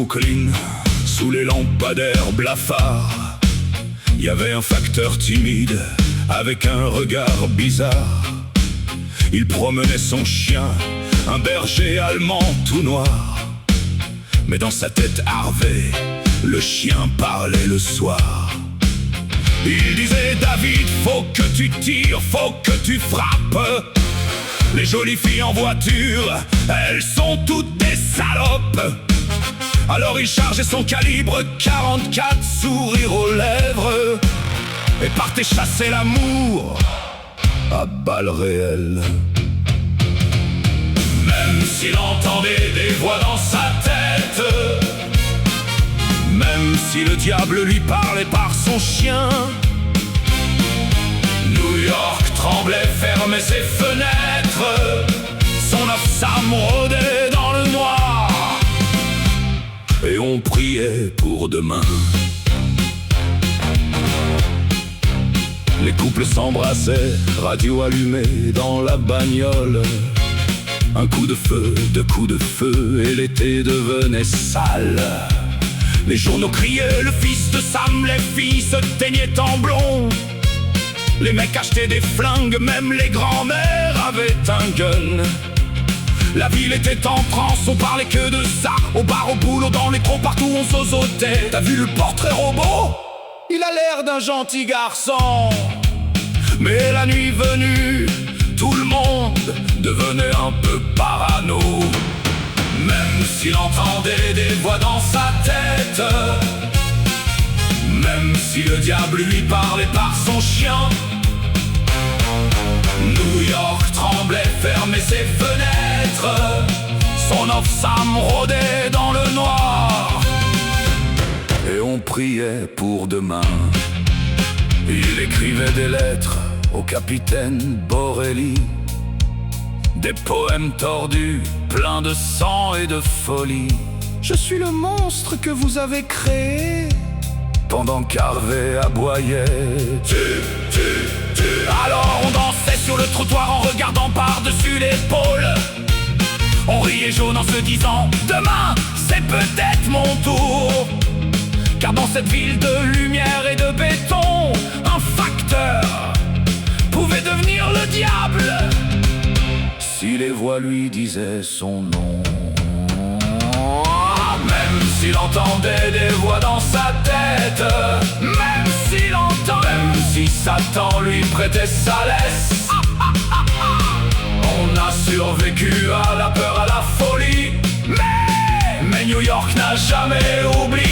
Brooklyn, sous les lampadaires blafards, il y avait un facteur timide, avec un regard bizarre. Il promenait son chien, un berger allemand tout noir. Mais dans sa tête Harvey, le chien parlait le soir. Il disait: David, faut que tu tires, faut que tu frappes. Les jolies filles en voiture, elles sont toutes des salopes. Alors il chargeait son calibre 44, sourire aux lèvres, et partait chasser l'amour à balles réelles. Même s'il entendait des voix dans sa tête, même si le diable lui parlait par son chien, New York tremblait, fermait ses fenêtres, son Sam rôdait dans le noir, et on priait pour demain. Les couples s'embrassaient, radio allumée dans la bagnole. Un coup de feu, deux coups de feu, et l'été devenait sale. Les journaux criaient le fils de Sam, les filles se teignaient en blond. Les mecs achetaient des flingues, même les grands-mères avaient un gun. La ville était en transe, on parlait que de ça. Au bar, au boulot, dans les trous, partout on zozotait. T'as vu le portrait robot? Il a l'air d'un gentil garçon. Mais la nuit venue, tout le monde devenait un peu parano. Même s'il entendait des voix dans sa tête, même si le diable lui parlait par son chien, New York tremblait, fermait ses fenêtres, son Sam rôdait dans le noir, et on priait pour demain. Il écrivait des lettres au capitaine Borelli, des poèmes tordus, pleins de sang et de folie. Je suis le monstre que vous avez créé, pendant qu'Harvey aboyait. Tu. Alors on dansait sur le trottoir en regardant par-dessus l'épaule. On riait jaune en se disant: demain, c'est peut-être mon tour. Car dans cette ville de lumière et de béton, un facteur pouvait devenir le diable si les voix lui disaient son nom. Même s'il entendait des voix dans sa tête, même s'il entendait, même si Satan lui prêtait sa laisse, on a survécu à la peur, à la folie. Mais New York n'a jamais oublié